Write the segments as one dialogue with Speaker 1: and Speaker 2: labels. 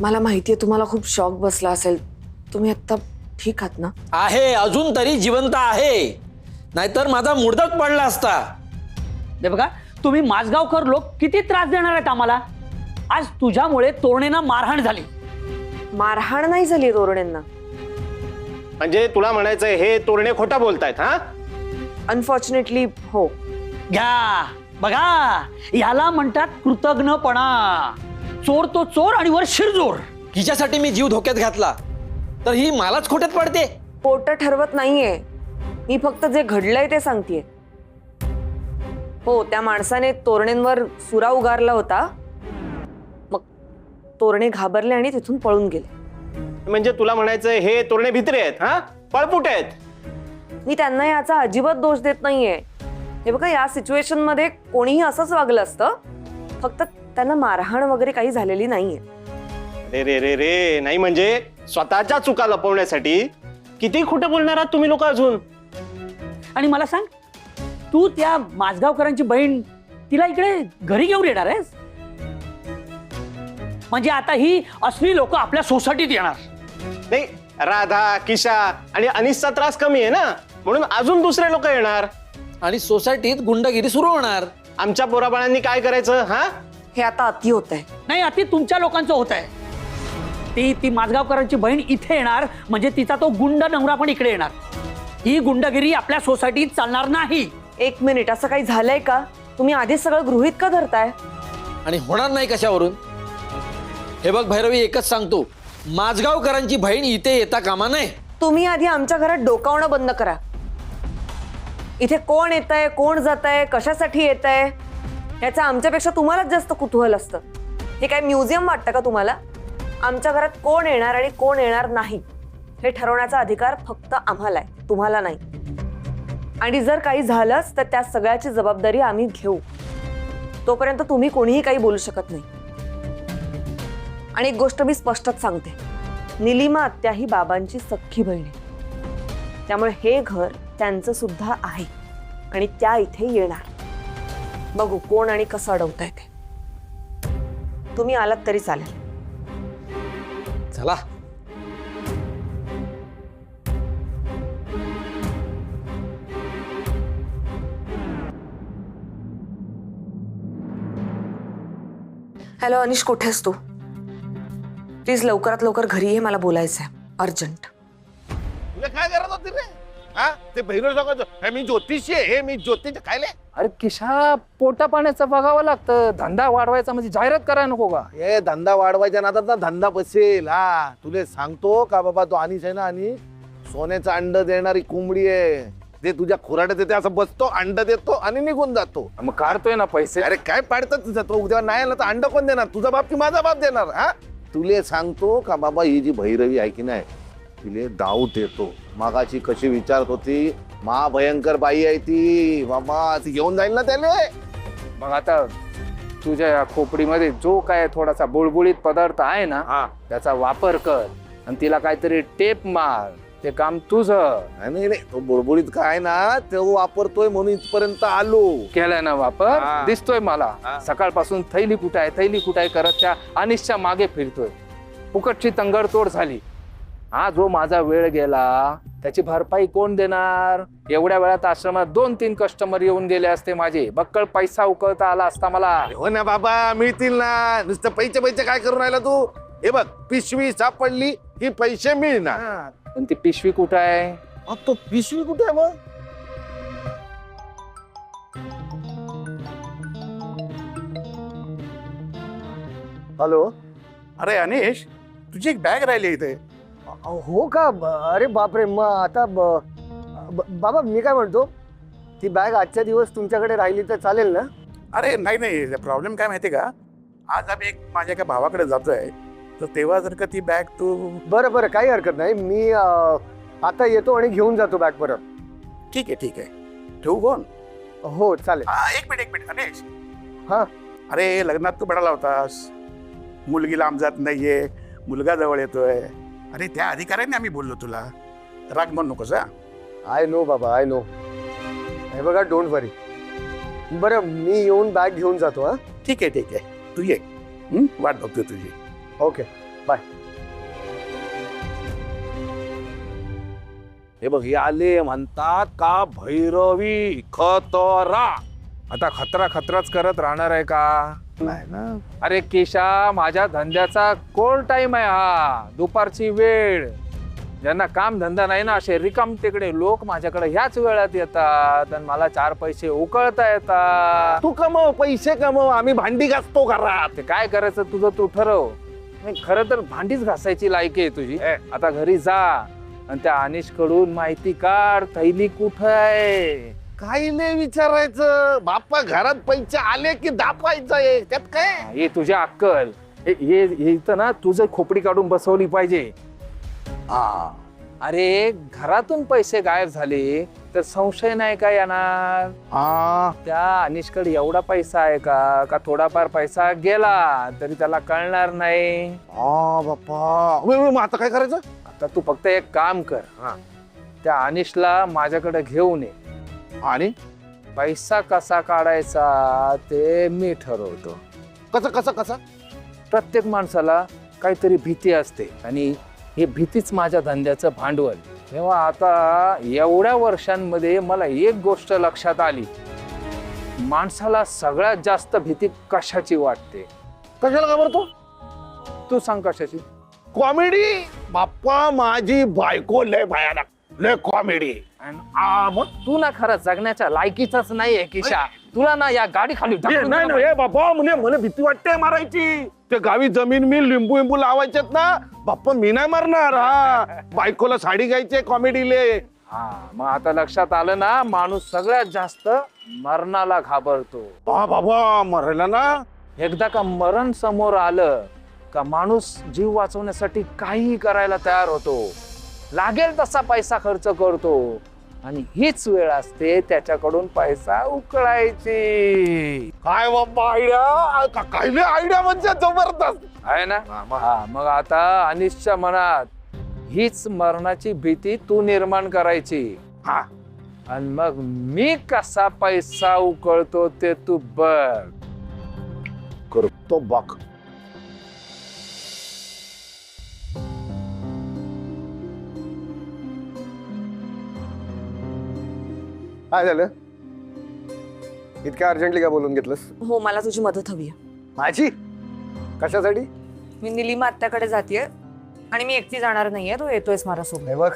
Speaker 1: मला माहितीये तुम्हाला खूप शॉक बसला असेल. तुम्ही आता ठीक आहात ना?
Speaker 2: आहे, अजून तरी जिवंत आहे, नाहीतर माझा मुर्दाच पडला असता.
Speaker 3: हे बघा, तुम्ही माझगावकर लोक किती त्रास देणार आहेत आम्हाला. आज तुझ्यामुळे तोरणेंना मारहाण झाली.
Speaker 1: मारहाण नाही झाली तोरणेंना.
Speaker 4: म्हणजे तुला म्हणायचंय हे तोरणे खोटा बोलतायत? हा,
Speaker 1: अनफॉर्च्युनेटली हो.
Speaker 3: घ्या बघा, याला म्हणतात कृतज्ञपणा. चोर तो चोर आणि वर शिरजोर.
Speaker 2: हिच्यासाठी मी जीव धोक्यात घातला तर ही मलाच खोट्यात पडते.
Speaker 1: पोट ठरवत नाहीये मी, फक्त जे घडलंय ते सांगतेय. हो, त्या माणसाने तोरणेंवर सुरा उगारला होता. मग तोरणे घाबरले आणि तिथून पळून गेले.
Speaker 4: म्हणजे तुला म्हणायचंय हे तोरणे भित्रे आहेत? हा, पळपुट आहेत?
Speaker 1: मी त्यांना याचा अजिबात दोष देत नाहीये. हे बघा, या सिच्युएशन मध्ये कोणीही असंच वागलं असतं. फक्त त्यांना मारहाण वगैरे काही झालेली नाहीये.
Speaker 4: रे रे रे रे, नाही म्हणजे स्वतःच्या चुका लपवण्यासाठी किती खोटं बोलणार आहात तुम्ही लोक अजून.
Speaker 3: आणि मला सांग, तू त्या माझगावकरांची बहीण तिला इकडे घरी घेऊन येणार आहेस? म्हणजे आता ही असली लोक आपल्या सोसायटीत येणार.
Speaker 4: नाही, राधा, किशा आणि अनिसचा त्रास कमी आहे ना, म्हणून अजून दुसरे लोक येणार
Speaker 2: आणि सोसायटीत गुंडगिरी सुरू होणार.
Speaker 4: आमच्या पोराबाळांनी काय करायचं? हा,
Speaker 1: हे आता अति होत आहे.
Speaker 3: नाही, अति तुमच्या लोकांचं होत आहे. ती माझगावकरांची बहीण इथे येणार म्हणजे तिचा तो गुंड नवरा पण इकडे येणार. ही गुंडगिरी आपल्या सोसायटीत चालणार नाही.
Speaker 1: एक मिनिट, असं काही झालंय का? तुम्ही आधीच सगळं गृहीत का धरताय?
Speaker 2: आणि होणार नाही कशावरून? हे बघ भैरवी, एकच सांगतो, माझगावकरांची बहीण इथे येता कामा नये.
Speaker 1: तुम्ही आधी आमच्या घरात डोकावणं बंद करा. इथे कोण येतंय, कोण जातंय, कशासाठी येतंय याचं आमच्यापेक्षा तुम्हालाच जास्त कुतूहल असतं. हे काय म्युझियम वाटतं का तुम्हाला? आमच्या घरात कोण येणार आणि कोण येणार नाही हे ठरवण्याचा अधिकार फक्त आम्हाला आहे, तुम्हाला नाही. आणि जर काही झालंच तर त्या सगळ्याची जबाबदारी आम्ही घेऊ. तोपर्यंत तुम्ही कोणीही काही बोलू शकत नाही. आणि एक गोष्ट मी स्पष्टच सांगते, निलिमा आत्या ही बाबांची सख्खी बहीण आहे. त्यामुळे हे घर त्यांचं सुद्धा आहे आणि त्या इथे येणार. बघू कोण आणि कसं अडवताय ते. तुम्ही आलात तरी चालेल.
Speaker 2: चला.
Speaker 1: Hello Anish, कुठेस Tu? प्लीज लवकरात लवकर घरी ये, मला बोलायचंय अर्जंट.
Speaker 5: तुला काय करत होती रे? हा, ते भैरव सांगायचं मी ज्योतिषी आहे, मी ज्योतिष खायले.
Speaker 6: अरे किशा, पोटा पाण्याचं बघावं लागतं. धंदा वाढवायचा म्हणजे जाहिरात करायला नको का?
Speaker 5: हे धंदा वाढवायच्या नादात ना धंदा बसेल. हा, तुला सांगतो का बाबा, तो अनिश आहे ना, आणि सोन्याचं अंड देणारी कोंबडी आहे. ते तुझ्या खुराड्यात येते, असं बसतो, अंड देतो आणि निघून जातो.
Speaker 6: मग काढतोय ना पैसे.
Speaker 5: अरे काय पाडतात तुझं? तो उद्या नाही आला तर अंड कोण देणार? तुझा बाप की माझा बाप देणार? हा, तुले सांगतो का बाबा, ही जी भैरवी आहे की नाही, तिले दाऊत येतो. मागाची कशी विचारत होती, महाभयंकर बाई आहे ती बाबा, ती घेऊन जाईल ना त्याले.
Speaker 6: मग आता तुझ्या या खोपडीमध्ये जो काय थोडासा बुळबुळीत पदार्थ आहे ना,
Speaker 5: हा,
Speaker 6: त्याचा वापर कर आणि तिला काहीतरी टेप मार. ते काम तुझं.
Speaker 5: नाही नाही, तो बुडबुडीत काय ना, तो वापरतोय म्हणून इथपर्यंत आलो.
Speaker 6: केलाय ना वापर?
Speaker 5: हा.
Speaker 6: दिसतोय मला.
Speaker 5: हा.
Speaker 6: सकाळपासून थैली कुठे आहे, थैली कुठे आहे करत त्या अनिशच्या मागे फिरतोय. फुकटची तंगडतोड झाली. हा जो माझा वेळ गेला त्याची भरपाई कोण देणार? एवढ्या वेळात आश्रमात 2-3 कस्टमर येऊन गेले असते माझे. बक्कळ पैसा उकळता आला असता मला.
Speaker 5: हो ना बाबा, मिळतील ना. नुसतं पैसे पैसे काय करून राहिला तू? हे बघ, पिशवी सापडली की पैसे मिळणार.
Speaker 6: पण ती पिशवी कुठे आहे?
Speaker 5: अ, तो पिशवी कुठे आहे मग?
Speaker 7: हॅलो.
Speaker 5: अरे अनिश, तुझी एक बॅग राहिली इथे.
Speaker 7: हो का? अरे बापरे, मग आता बाबा मी काय म्हणतो, ती बॅग आजच्या दिवस तुमच्याकडे राहिली तर चालेल ना?
Speaker 5: अरे नाही नाही, प्रॉब्लेम काय माहितीये का, आज आम्ही एक माझ्या एका भावाकडे जातोय, तर तेव्हा जर का ती बॅग तू.
Speaker 7: बरं बरं, काही हरकत नाही. मी आता येतो आणि घेऊन जातो बॅग परत.
Speaker 5: ठीक आहे ठीक आहे, ठेवू फोन?
Speaker 7: हो चालेल.
Speaker 5: एक मिनिट अनिश.
Speaker 7: हा.
Speaker 5: अरे लग्नात तू म्हणाला होतास मुलगी लांब जात नाहीये, मुलगा जवळ येतोय. अरे त्या अधिकाऱ्याने आम्ही बोललो तुला, राग म्हणू नकोस. हा,
Speaker 7: आय नो बाबा, आय नो. हे बघा, डोंट वरी. बरं, मी येऊन बॅग घेऊन जातो. हा,
Speaker 5: ठीक आहे तू ये. वाट बघतोय तुझी.
Speaker 7: ओके. बाय.
Speaker 5: हे बघ हे आले म्हणतात का भैरवी खतरा.
Speaker 6: आता खतरा खतराच करत राहणार आहे का?
Speaker 5: नाही ना.
Speaker 6: अरे केशा, माझ्या धंद्याचा कोल टाइम आहे हा, दुपारची वेळ. ज्यांना काम धंदा नाही ना, असे रिकाम तिकडे लोक माझ्याकडे ह्याच वेळात येतात आणि मला 4 पैसे उकळता येतात.
Speaker 5: तू कमव, पैसे कमव, आम्ही भांडी घासतो घरात.
Speaker 6: ते काय करायचं तुझं तू ठरव. नाही, खरं तर भांडीच घासायची लायकी आहे तुझी. आता घरी जा आणि त्या अनिश कडून माहिती काढ, थैली कुठं आहे.
Speaker 5: काही नाही विचारायचं, बाप्पा घरात पैसे आले की दापायचं, त्यात काय.
Speaker 6: हे तुझ्या अक्कल. हे इथं ना तुझं खोपडी काढून बसवली पाहिजे. अरे घरातून पैसे गायब झाले तर संशय नाही का येणार? त्या अनिशकडे एवढा पैसा आहे का थोडाफार पैसा गेला तरी त्याला कळणार नाही?
Speaker 5: बाप्पा मग आता काय करायचं?
Speaker 6: आता तू फक्त एक काम कर, त्या अनिशला माझ्याकडे घेऊन ये
Speaker 5: आणि
Speaker 6: पैसा कसा काढायचा ते मी ठरवतो.
Speaker 5: कसं कसं कसं?
Speaker 6: प्रत्येक माणसाला काहीतरी भीती असते आणि ही भीतीच माझ्या धंद्याचं भांडवल. तेव्हा आता एवढ्या वर्षांमध्ये मला एक गोष्ट लक्षात आली, माणसाला सगळ्यात जास्त भीती कशाची वाटते?
Speaker 5: कशाला घाबरतो?
Speaker 6: तू सांग कशाची?
Speaker 5: कॉमेडी. बाप्पा माझी बायको लय भयानक, लय कॉमेडी.
Speaker 6: मग तू ना खरं जगण्याच्या लायकीचाच नाहीये किशा. तुला ना या गाडी खाली
Speaker 5: नाही नाही बाप्पा, मला भीती वाटते मारायची. ते गावी जमीन मी लिंबू लिंबू लावायचेत ना, बाप्पा मी नाही मारणार. बायकोला साडी घ्यायची कॉमेडीले.
Speaker 6: मग आता लक्षात आलं ना, माणूस सगळ्यात जास्त मरणाला घाबरतो.
Speaker 5: बाबा मरायला ना,
Speaker 6: एकदा का मरण समोर आलं का माणूस जीव वाचवण्यासाठी काहीही करायला तयार होतो, लागेल तसा पैसा खर्च करतो आणि हीच वेळ असते त्याच्याकडून पैसा उकळायची.
Speaker 5: काय बाप्पा आयडिया, काय आयडिया म्हणजे जबरदस्त
Speaker 6: आहे ना? मग आता अनिशच्या मनात हीच मरणाची भीती तू निर्माण करायची. आणि मग मी कसा पैसा उकळतो ते तू बघ.
Speaker 5: करतो बघ.
Speaker 7: काय झालं? इतक्या अर्जंटली का बोलून घेतलंस?
Speaker 1: हो, मला तुझी मदत हवी आहे.
Speaker 7: माझी? कशासाठी?
Speaker 1: मी निलिमा आत्याकडे जातेय आणि मी एकटी जाणार नाहीये, तू येतोयस माझ्यासोबत.
Speaker 7: हे बघ,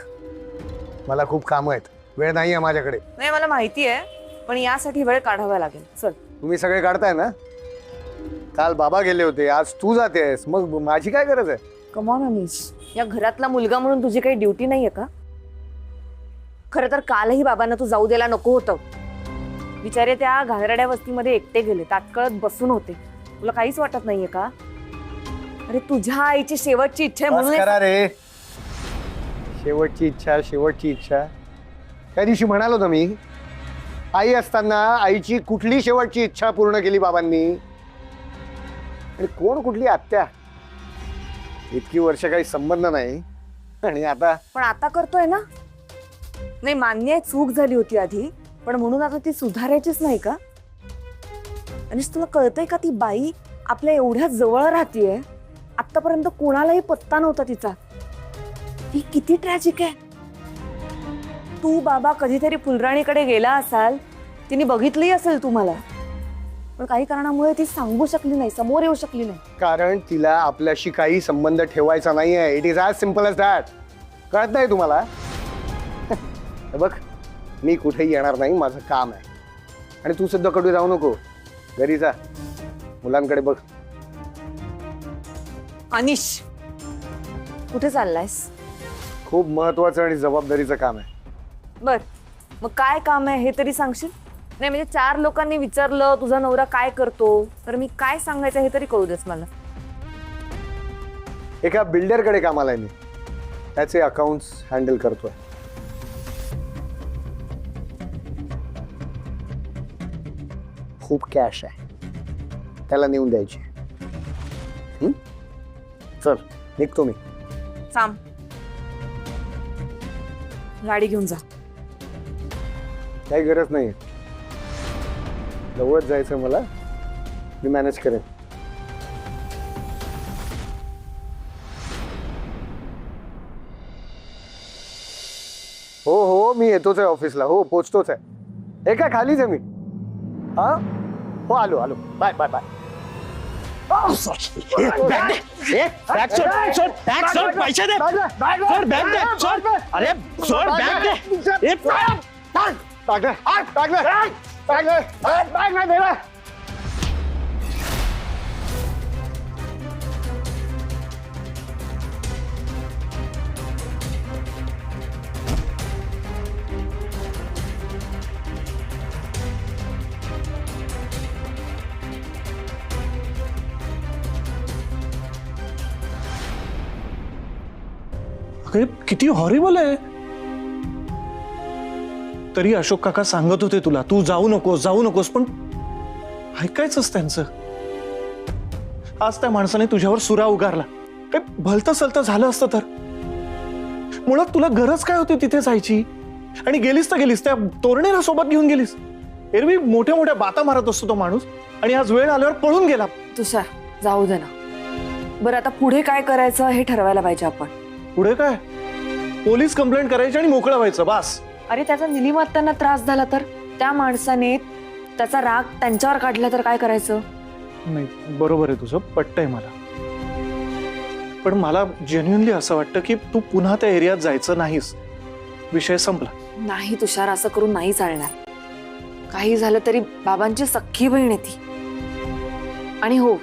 Speaker 7: मला खूप कामं आहेत, वेळ नाहीये माझ्याकडे.
Speaker 1: नाही, मला माहिती आहे, पण यासाठी वेळ काढावा लागेल. चल.
Speaker 7: तुम्ही सगळे काढताय ना? काल बाबा गेले होते, आज तू जातेस, मग माझी काय गरज आहे?
Speaker 1: कम ऑन अनिश, या घरातला मुलगा म्हणून तुझी काही ड्युटी नाहीये का? खरं तर कालही बाबांना तू जाऊ द्यायला नको होतं. बिचारे त्या घाणेरड्या वस्तीमध्ये एकटे गेले, तात्कळत बसून होते. तुला काहीच वाटत नाहीये का? अरे तुझ्या आईची शेवटची इच्छा आहे
Speaker 7: बस
Speaker 1: म्हणून.
Speaker 7: करा रे. शेवटची इच्छा, शेवटची इच्छा. त्या दिवशी म्हणालो ना मी, आई असताना आईची कुठली शेवटची इच्छा पूर्ण केली बाबांनी? आणि कोण कुठली आत्या? इतकी वर्ष काही संबंध नाही आणि आता.
Speaker 1: पण आता करतोय ना? नाही, मान्य आहे, चूक झाली होती आधी, पण म्हणून आता ती सुधारायचीच नाही का? आणि तुला कळतंय का, ती बाई आपल्या एवढ्या जवळ राहतीये, आतापर्यंत कोणालाही पत्ता नव्हता तिचा. ही किती ट्रॅजिक आहे. तू बाबा कधीतरी फुलराणीकडे गेला असाल, तिने बघितलंही असेल तुम्हाला, पण काही कारणामुळे ती सांगू शकली नाही, समोर येऊ शकली नाही.
Speaker 7: कारण तिला आपल्याशी काही संबंध ठेवायचा नाहीये. It is as simple as that. कळत नाही तुम्हाला? बघ, मी कुठेही येणार नाही, माझं काम आहे. आणि तू सुद्धा कडू जाऊ नको, घरी जा, मुलांकडे बघ.
Speaker 1: अनिश, कुठे चाललायस?
Speaker 7: खूप महत्वाचं आणि जबाबदारीचं काम आहे.
Speaker 1: बर, मग काय काम आहे हे तरी सांगशील? नाही म्हणजे 4 लोकांनी विचारलं तुझा नवरा काय करतो, तर मी काय सांगायचं हे तरी कळू देस मला.
Speaker 7: एका बिल्डरकडे कामाला आहे मी, त्याचे अकाउंट्स हँडल करतोय. खूप कॅश आहे, त्याला नेऊन द्यायची. चल निघतो मी.
Speaker 1: थांब, गाडी घेऊन जा.
Speaker 7: काही गरज नाही, जवळच जायचं मला, मी मॅनेज करेन. हो मी येतोच आहे ऑफिसला. हो पोचतोच आहे. हे काय खालीच आहे मी. हा हो आलो आलो. Bye bye bye.
Speaker 8: अरे किती हॉरिबल आहे. तरी अशोक काका सांगत होते तुला तू जाऊ नकोस पण ऐकायचंच त्यांचं. आज त्या माणसाने तुझ्यावर सुरा उगारला. काही भलतं सलतं झालं असतं तर. मुळात तुला गरज काय होती तिथे जायची. आणि गेलीस तर गेलीस त्या तोरणेला सोबत घेऊन गेलीस. एरवी मोठ्या मोठ्या बाता मारत असतो तो माणूस आणि आज वेळ आल्यावर पळून गेला.
Speaker 1: तुषार जाऊ दे ना. बरं आता पुढे काय करायचं हे ठरवायला पाहिजे आपण.
Speaker 8: पुढे काय पोलीस कंप्लेंट करायची आणि मोकळं व्हायचं बास.
Speaker 1: अरे त्याचा निलीमात्यांना त्रास झाला तर त्या माणसाने त्याचा राग त्यांच्यावर काढला तर काय करायचं.
Speaker 8: नाही बरोबर आहे तुझं पटतंय मला. पण मला जेन्युइनली असं वाटतं की तू पुन्हा त्या एरियात जायचं नाहीस. विषय संपला.
Speaker 1: नाही तुषार असं करून नाही चालणार. काही झालं तरी बाबांची सख्खी बहीण आहे ती. आणि हो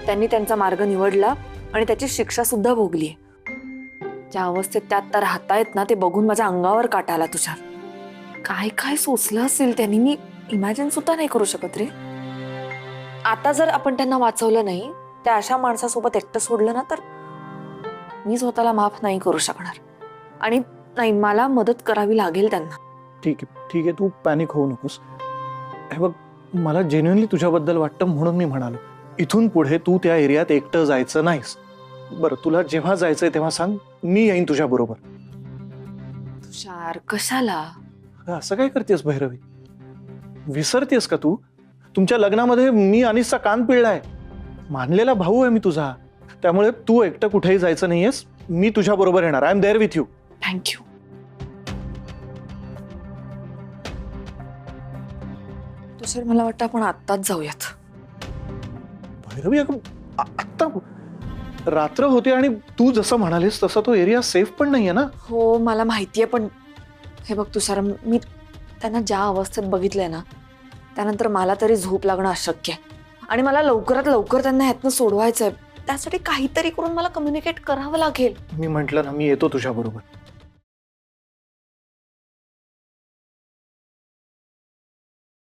Speaker 1: त्यांनी त्यांचा मार्ग निवडला आणि त्याची शिक्षा सुद्धा भोगली. ज्या अवस्थेत त्या आता राहतायत ना ते बघून माझ्या अंगावर काटा आला तुषार. काय काय सोचलं असेल त्यांनी मी इमॅजिन सुद्धा नाही करू शकत रे. आता जर आपण त्यांना वाचवलं नाही त्या अशा माणसासोबत एकटं सोडलं ना तर मी स्वतःला माफ नाही करू शकणार. आणि नाही मला मदत करावी लागेल त्यांना.
Speaker 8: ठीक आहे तू पॅनिक होऊ नकोस. हे बघ मला जेन्युइनली तुझ्याबद्दल वाटतं म्हणून मी म्हणालो इथून पुढे तू त्या एरियात एकटं जायचं नाहीस. बरं तुला जेव्हा जायचंय तेव्हा सांग मी येईन तुझ्या बरोबर.
Speaker 1: तुषार कशाला.
Speaker 8: असं काय करतेस भैरवी. विसरतेस का तू. तुमच्या लग्नामध्ये मी अनिसचा कान पिळलाय. मानलेला भाऊ आहे मी तुझा. त्यामुळे तू एकटं कुठेही जायचं नाहीयेस. मी तुझ्या बरोबर येणार. I am there with you.
Speaker 1: Thank you. Tushar मला वाटतं आपण आत्ताच जाऊयात.
Speaker 8: भैरवी अगं आत्ता रात्र होते आणि तू जसं म्हणालीस तसं तो एरिया सेफ पण नाहीये ना.
Speaker 1: हो मला माहितीये पण हे बघ तुषार मी त्यांना ज्या अवस्थेत बघितलंय ना त्यानंतर मला तरी झोप लागणं अशक्य आहे. आणि मला लवकरात लवकर त्यांना ह्यातनं सोडवायचंय. त्यासाठी काहीतरी करून मला कम्युनिकेट करावं लागेल.
Speaker 8: मी म्हंटल ना मी येतो तुझ्या बरोबर.